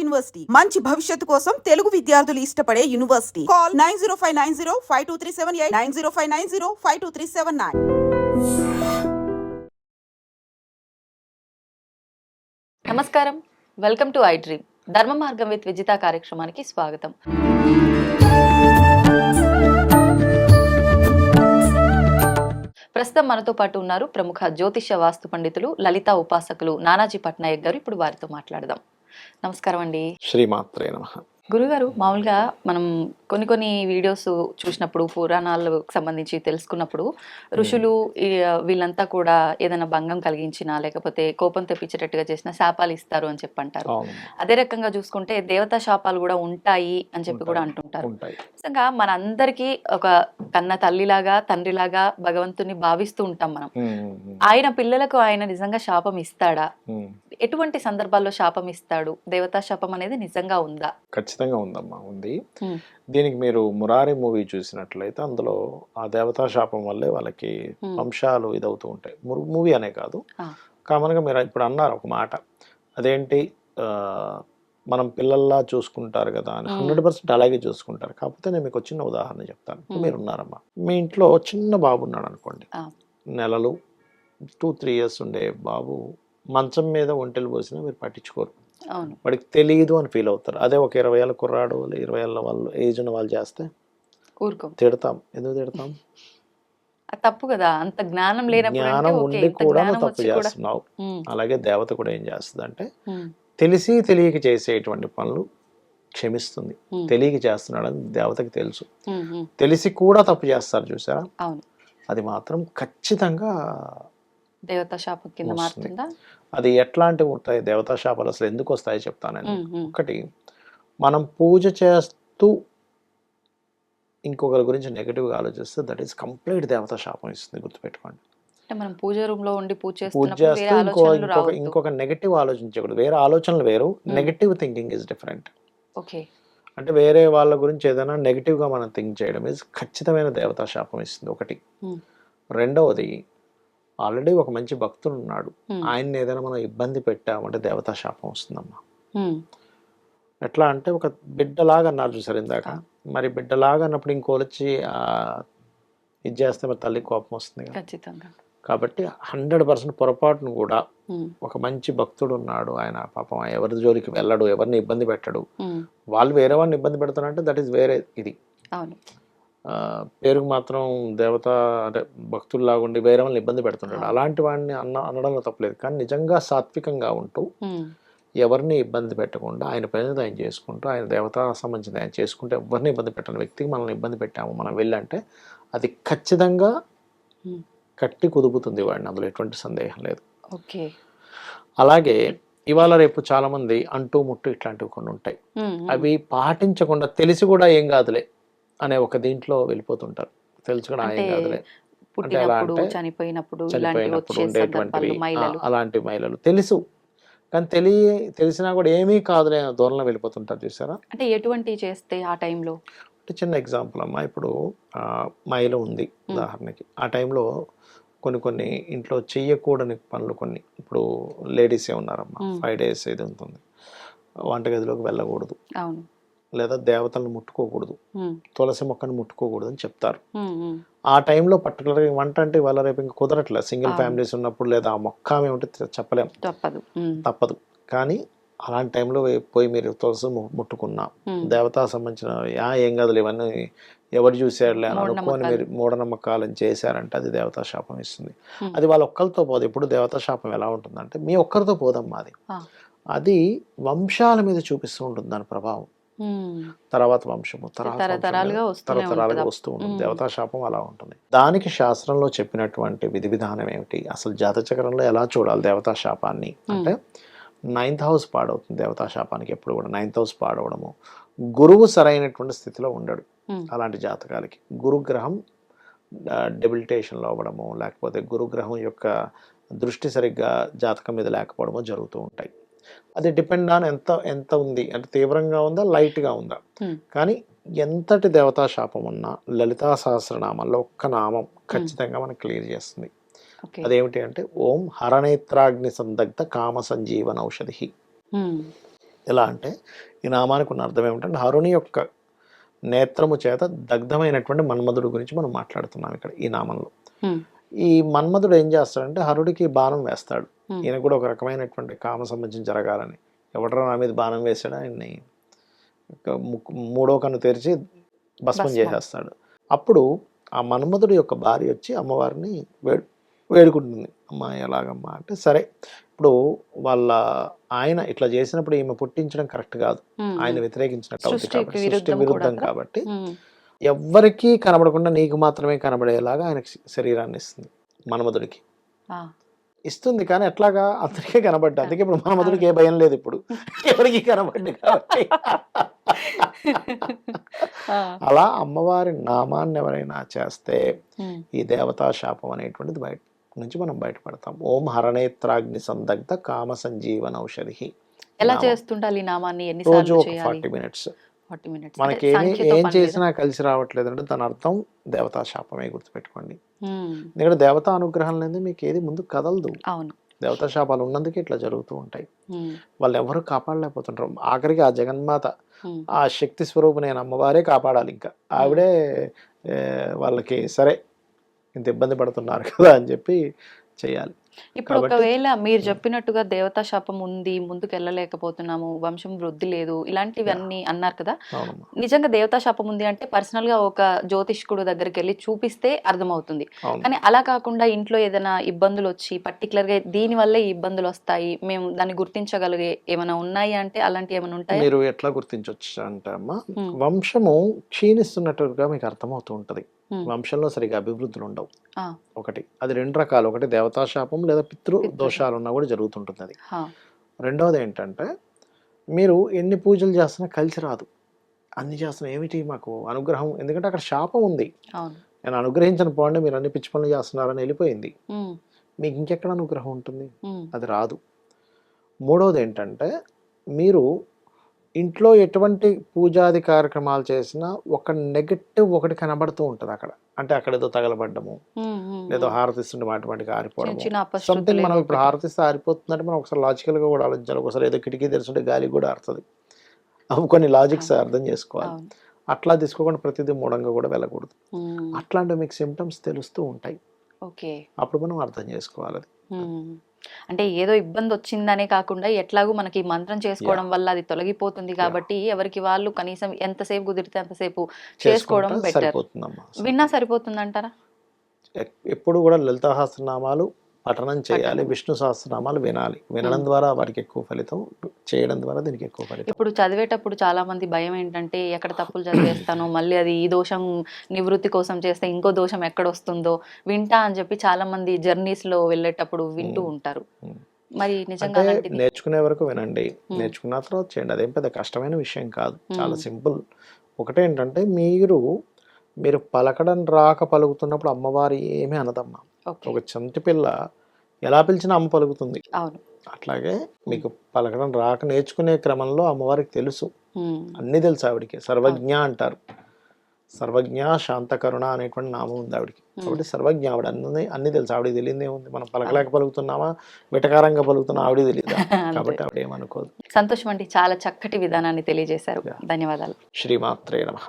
University మంచి భవిష్యత్తు కోసం తెలుగు విద్యార్థులు ఇష్టపడే యూనివర్సిటీ. కాల్ 9059052378 9059052379. నమస్కారం, వెల్కమ్ టు ఐ డ్రీమ్. ధర్మ మార్గం విత్ విజిత కార్యక్రమానికి స్వాగతం. ప్రస్తుతం మనతో పాటు ఉన్నారు ప్రముఖ జ్యోతిష వాస్తు పండితులు, లలిత ఉపాసకులు నానాజీ పట్నాయక్ గారు. ఇప్పుడు వారితో మాట్లాడదాం. నమస్కారం అండి. శ్రీమాత్రే నమః. గురుగారు, మామూలుగా మనం కొన్ని వీడియోస్ చూసినప్పుడు, పురాణాలకు సంబంధించి తెలుసుకున్నప్పుడు ఋషులు వీళ్ళంతా కూడా ఏదైనా భంగం కలిగించినా లేకపోతే కోపం తెప్పించేటట్టుగా చేసిన శాపాలు ఇస్తారు అని చెప్పి అంటారు. అదే రకంగా చూసుకుంటే దేవతా శాపాలు కూడా ఉంటాయి అని చెప్పి కూడా అంటుంటారు. నిజంగా మనందరికీ ఒక కన్న తల్లిలాగా తండ్రిలాగా భగవంతుని భావిస్తూ ఉంటాం మనం. ఆయన పిల్లలకు ఆయన నిజంగా శాపం ఇస్తాడా? ఎటువంటి సందర్భాల్లో శాపం ఇస్తాడు? దేవతా శాపం అనేది నిజంగా ఉందా? ఖచ్చితంగా ఉందమ్మా, ఉంది. దీనికి మీరు మురారి మూవీ చూసినట్లయితే అందులో ఆ దేవతా శాపం వల్లే వాళ్ళకి వంశాలు ఇదవుతూ ఉంటాయి. మూవీ అనే కాదు, కామన్గా మీరు ఇప్పుడు అన్నారు ఒక మాట, అదేంటి మనం పిల్లల్లా చూసుకుంటారు కదా అని. 100% అలాగే చూసుకుంటారు. కాకపోతే నేను మీకు చిన్న ఉదాహరణ చెప్తాను. మీరు ఉన్నారమ్మా, మీ ఇంట్లో చిన్న బాబు ఉన్నాడు అనుకోండి, నెలలు 2-3 years ఉండే బాబు మంచం మీద ఒంటెలు పోసినా మీరు పట్టించుకోరు. వాడికి తెలియదు అని ఫీల్ అవుతారు. అదే ఒక 20 ఏళ్ళ కుర్రాడు 20 ఏళ్ళ వాళ్ళు ఏజ్ ఉన్న వాళ్ళు చేస్తే తిడతాం. ఎందుకు తిడతాం? తప్పు కదా, అంత జ్ఞానం లేనప్పుడు. జ్ఞానం ఉండి కూడా నువ్వు తప్పు చేస్తున్నావు. అలాగే దేవత కూడా ఏం చేస్తుంది అంటే తెలిసి తెలియక చేసేటువంటి పనులు క్షమిస్తుంది. తెలియక చేస్తున్నాడని దేవతకి తెలుసు. తెలిసి కూడా తప్పు చేస్తారు చూసారా, అది మాత్రం ఖచ్చితంగా దేవతా శాపం కింద మారుతుందా? అది ఎట్లాంటివి ఉంటాయి దేవతా శాపాలు, అసలు ఎందుకు వస్తాయో చెప్తాను. ఒకటి, మనం పూజ చేస్తూ ఇంకొకరి గురించి నెగటివ్గా ఆలోచిస్తే దట్ ఈస్ కంప్లీట్ దేవతా శాపం ఇస్తుంది, గుర్తుపెట్టుకోండి. మనం పూజ రూమ్ లో ఉండి పూజ చేస్తూ ఇంకొక నెగటివ్ ఆలోచించకూడదు. వేరే ఆలోచనలు వేరు, negative thinking is different. Okay, అంటే వేరే వాళ్ళ గురించి ఏదైనా నెగటివ్ గా మనం థింక్ చేయడం ఇస్ ఖచ్చితమైన దేవతా శాపం ఇస్తుంది. ఒకటి. రెండవది, ఆల్రెడీ ఒక మంచి భక్తుడు ఉన్నాడు, ఆయన్ని ఏదైనా మనం ఇబ్బంది పెట్టామంటే దేవతా శాపం వస్తుందమ్మా. ఎట్లా అంటే ఒక బిడ్డలాగా అన్నారు చూసారు ఇందాక, మరి బిడ్డలాగా అన్నప్పుడు ఇంకోళ్ళు వచ్చి ఇది చేస్తే మరి తల్లి కోపం వస్తుంది ఖచ్చితంగా. కాబట్టి 100% పొరపాటును కూడా ఒక మంచి భక్తుడు ఉన్నాడు, ఆయన పాపం ఎవరి జోలికి వెళ్ళడు, ఎవరిని ఇబ్బంది పెట్టడు, వాళ్ళు వేరే వాడిని ఇబ్బంది పెడతారంటే దట్ ఈస్ వేరే. ఇది పేరుకు మాత్రం దేవత అంటే భక్తుల్లాగా ఉండి వేరే వాళ్ళని ఇబ్బంది పెడుతుంటాడు, అలాంటి వాడిని అనడంలో తప్పలేదు. కానీ నిజంగా సాత్వికంగా ఉంటూ ఎవరిని ఇబ్బంది పెట్టకుండా ఆయన పని ఆయన చేసుకుంటూ ఆయన దేవత సంబంధించింది ఆయన చేసుకుంటూ ఎవరిని ఇబ్బంది పెట్టని వ్యక్తికి మనల్ని ఇబ్బంది పెట్టాము మనం వెళ్ళంటే అది ఖచ్చితంగా కట్టి కుదుపుతుంది వాడిని, అందులో ఎటువంటి సందేహం లేదు. అలాగే ఇవాళ రేపు చాలా మంది అంటూ ముట్టు ఇట్లాంటివి కొన్ని ఉంటాయి, అవి పాటించకుండా తెలిసి కూడా ఏం కాదులే అనే ఒక దీంట్లో వెళ్ళిపోతుంటారు. తెలుసు కూడా ఏం కాదులే అంటే ఎలా అంటే చనిపోయినప్పుడు ఉండేటువంటివి అలాంటి మహిళలు తెలుసు కానీ తెలిసినా కూడా ఏమీ కాదులే దూరంలో వెళ్ళిపోతుంటారు చూసారా. అంటే ఎటువంటి చేస్తే ఆ టైంలో అంటే చిన్న ఎగ్జాంపుల్ అమ్మా, ఇప్పుడు మహిళ ఉంది ఉదాహరణకి, ఆ టైంలో కొన్ని ఇంట్లో చెయ్యకూడని పనులు కొన్ని, ఇప్పుడు లేడీసే ఉన్నారమ్మా, 5 days ఇది ఉంటుంది, వంటగదిలోకి వెళ్ళకూడదు, లేదా దేవతలను ముట్టుకోకూడదు, తులసి మొక్కను ముట్టుకోకూడదు అని చెప్తారు. ఆ టైంలో పర్టికులర్గా వంట అంటే ఇవాళ రేపు ఇంకా కుదరట్లేదు, సింగిల్ ఫ్యామిలీస్ ఉన్నప్పుడు, లేదా ఆ మొక్క ఏమిటి చెప్పలేము, తప్పదు. కానీ అలాంటి టైంలో పోయి మీరు తులసి ముట్టుకున్నా దేవతా సంబంధించిన ఏం కాదులే ఇవన్నీ ఎవరు చూసారులే అని అనుకోని మీరు మూఢనమ్మకాలను చేశారంటే అది దేవతా శాపం ఇస్తుంది. అది వాళ్ళ ఒక్కరితో పోదు. ఇప్పుడు దేవతా శాపం ఎలా ఉంటుందంటే మీ ఒక్కరితో పోదమ్మా, అది వంశాల మీద చూపిస్తూ ఉంటుంది దాని ప్రభావం. తర్వాత వంశము తరతరాలుగా వస్తూ ఉంటుంది. దేవతా శాపం అలా ఉంటుంది. దానికి శాస్త్రంలో చెప్పినటువంటి విధి విధానం ఏమిటి, అసలు జాతచక్రంలో ఎలా చూడాలి దేవతా శాపాన్ని అంటే 9th house పాడవుతుంది దేవతా శాపానికి. ఎప్పుడు కూడా 9th house పాడవడము, గురువు సరైనటువంటి స్థితిలో ఉండడు అలాంటి జాతకాలకి. గురుగ్రహం డెబిలిటేషన్లో అవ్వడము, లేకపోతే గురుగ్రహం యొక్క దృష్టి సరిగ్గా జాతకం మీద లేకపోవడము జరుగుతూ ఉంటాయి. అది డిపెండ్ ఆన్ ఎంత ఉంది అంటే తీవ్రంగా ఉందా లైట్గా ఉందా. కానీ ఎంతటి దేవతా శాపం ఉన్నా లలితా సహస్రనామాల్లో ఒక్క నామం ఖచ్చితంగా మనకు క్లియర్ చేస్తుంది. అదేమిటి అంటే ఓం హరనేత్రాగ్ని సందగ్ధ కామ సంజీవన ఔషధి. ఎలా అంటే ఈ నామానికి ఉన్న అర్థం ఏమిటంటే హరుని యొక్క నేత్రము చేత దగ్ధమైనటువంటి మన్మధుడు గురించి మనం మాట్లాడుతున్నాం ఇక్కడ ఈ నామంలో. హ్మ్. ఈ మన్మధుడు ఏం చేస్తాడంటే హరుడికి బాణం వేస్తాడు. Hmm. ఈయన కూడా ఒక రకమైనటువంటి కామ సంబంధం జరగాలని, ఎవడరా నా మీద బాణం వేసాడు ఆయన్ని మూడో కన్ను తెరిచి భస్మం చేసేస్తాడు. అప్పుడు ఆ మన్మధుడు యొక్క భార్య వచ్చి అమ్మవారిని వేడుకుంటుంది. అమ్మ ఎలాగమ్మా అంటే, సరే ఇప్పుడు వాళ్ళ ఆయన ఇట్లా చేసినప్పుడు ఈమె పుట్టించడం కరెక్ట్ కాదు, ఆయన వ్యతిరేకించినట్టు అవుతుంది కాబట్టి, సృష్టి విరుద్ధం కాబట్టి ఎవ్వరికీ కనబడకుండా నీకు మాత్రమే కనబడేలాగా ఆయనకి శరీరాన్ని ఇస్తుంది మన్మధుడికి. ఇస్తుంది కానీ ఎట్లాగా అతనికే కనబడ్డా, అందుకే ఇప్పుడు మన్మధుడికి ఏ భయం లేదు ఇప్పుడు ఎవరికి కనబడ్డి కాబట్టి. అలా అమ్మవారి నామాన్ని ఎవరైనా చేస్తే ఈ దేవతా శాపం అనేటువంటిది బయట నుంచి మనం బయటపడతాం. ఓం హరనేత్రాగ్ని సందగ్ధ కామ సంజీవన ఔషధి. ఎలా చేస్తుండాలి ఈ నామాన్ని? రోజు ఒక 40 మినిట్స్. మనకి ఏం చేసినా కలిసి రావట్లేదు అంటే దాని అర్థం దేవతా శాపమే, గుర్తుపెట్టుకోండి. ఎందుకంటే దేవతా అనుగ్రహం లేదు మీకు ఏది ముందు కదలదు. దేవతా శాపాలు ఉన్నందుకే ఇట్లా జరుగుతూ ఉంటాయి. వాళ్ళు ఎవరు కాపాడలేకపోతుంటారు. ఆఖరికి ఆ జగన్మాత, ఆ శక్తి స్వరూపునైన అమ్మవారే కాపాడాలి. ఇంకా ఆవిడే వాళ్ళకి సరే ఇంత ఇబ్బంది పడుతున్నారు కదా అని చెప్పి చేయాలి. ఇప్పుడు ఒకవేళ మీరు చెప్పినట్టుగా దేవతా శాపం ఉంది, ముందుకు వెళ్ళలేకపోతున్నాము, వంశం వృద్ధి లేదు, ఇలాంటివన్నీ అన్నారు కదా, నిజంగా దేవతా శాపం ఉంది అంటే పర్సనల్ గా ఒక జ్యోతిష్కుడు దగ్గరికి వెళ్ళి చూపిస్తే అర్థమవుతుంది. కానీ అలా కాకుండా ఇంట్లో ఏదైనా ఇబ్బందులు వచ్చి పర్టికులర్ గా దీని వల్లే ఈ ఇబ్బందులు వస్తాయి, మేము దాన్ని గుర్తించగలిగే ఏమైనా ఉన్నాయి అంటే అలాంటివి ఏమైనా ఉంటాయి? మీరు ఎట్లా గుర్తించవచ్చు అంటే అమ్మా, వంశము క్షీణిస్తున్నట్టుగా మీకు అర్థమవుతూ ఉంటది. వంశంలో సరిగా అభివృద్ధులు ఉండవు. ఒకటి అది 2 రకాలు, ఒకటి దేవతా శాపం లేదా పితృ దోషాలు ఉన్నా కూడా జరుగుతుంటుంది అది. రెండవది ఏంటంటే మీరు ఎన్ని పూజలు చేస్తున్నా కలిసి రాదు. అన్ని చేస్తున్నా ఏమిటి మాకు అనుగ్రహం, ఎందుకంటే అక్కడ శాపం ఉంది. నేను అనుగ్రహించను పోండి, మీరు అన్ని పిచ్చి పనులు చేస్తున్నారని వెళ్ళిపోయింది. మీకు ఇంకెక్కడ అనుగ్రహం ఉంటుంది? అది రాదు. మూడవది ఏంటంటే మీరు ఇంట్లో ఎటువంటి పూజాది కార్యక్రమాలు చేసినా ఒక నెగటివ్ ఒకటి కనబడుతూ ఉంటుంది అక్కడ. అంటే అక్కడ ఏదో తగలబడ్డము, లేదో హారతిస్తుంటే అటువంటికి ఆరిపోవడము, సంథింగ్. మనం ఇప్పుడు హారతిస్తే ఆరిపోతుందంటే మనం ఒకసారి లాజికల్ గా కూడా ఆలోచించాలి. ఒకసారి ఏదో కిటికీ తెరుస్తుంటే గాలి కూడా ఆరుతుంది. అవి కొన్ని లాజిక్స్ అర్థం చేసుకోవాలి. అట్లా తీసుకోకుండా ప్రతిదీ మూఢంగా కూడా వెళ్ళకూడదు. అట్లాంటి మీకు సిమ్టమ్స్ తెలుస్తూ ఉంటాయి, అప్పుడు మనం అర్థం చేసుకోవాలి. అంటే ఏదో ఇబ్బంది వచ్చిందనే కాకుండా ఎట్లాగూ మనకి మంత్రం చేసుకోవడం వల్ల అది తొలగిపోతుంది కాబట్టి ఎవరికి వాళ్ళు కనీసం ఎంతసేపు కుదిరితే అంతసేపు చేసుకోవడం బెటర్. విన్నా సరిపోతుంది అంటారా? ఎప్పుడు కూడా లలితా సహస్రనామాలు పఠనం చేయాలి, విష్ణు సహస్రనామాలు వినాలి. వినడం ద్వారా వారికి ఎక్కువ ఫలితం, చేయడం ద్వారా దీనికి ఎక్కువ ఫలితం. ఇప్పుడు చదివేటప్పుడు చాలా మంది భయం ఏంటంటే ఎక్కడ తప్పులు చదివేస్తానో, మళ్ళీ అది ఈ దోషం నివృత్తి కోసం చేస్తే ఇంకో దోషం ఎక్కడ వస్తుందో వింటా అని చెప్పి చాలా మంది జర్నీస్ లో వెళ్ళేటప్పుడు వింటూ ఉంటారు. మరి నిజంగా నేర్చుకునే వరకు వినండి, నేర్చుకున్న తర్వాత చేయండి. అదేం పెద్ద కష్టమైన విషయం కాదు, చాలా సింపుల్. ఒకటేంటంటే మీరు పలకడం రాక పలుకుతున్నప్పుడు అమ్మవారి ఏమీ అనదమ్మా. ఒక చంటి పిల్ల ఎలా పిలిచినా అమ్మ పలుకుతుంది. అట్లాగే మీకు పలకడం రాక నేర్చుకునే క్రమంలో అమ్మవారికి తెలుసు, అన్ని తెలుసు ఆవిడికి. సర్వజ్ఞ అంటారు. సర్వజ్ఞ శాంతకరుణ అనేటువంటి నామం ఉంది ఆవిడికి. కాబట్టి సర్వజ్ఞ ఆవిడ అన్ని తెలుసు. ఆవిడకి తెలియదు ఏముంది, మనం పలకలేక పలుకుతున్నామా, వెటకారంగా పలుకుతున్నా ఆవిడకి తెలియదు. కాబట్టి ఆవిడ ఏమనుకోదు. సంతోషం అండి, చాలా చక్కటి విధానాన్ని తెలియజేశారు. ధన్యవాదాలు. శ్రీమాత్రే నమః.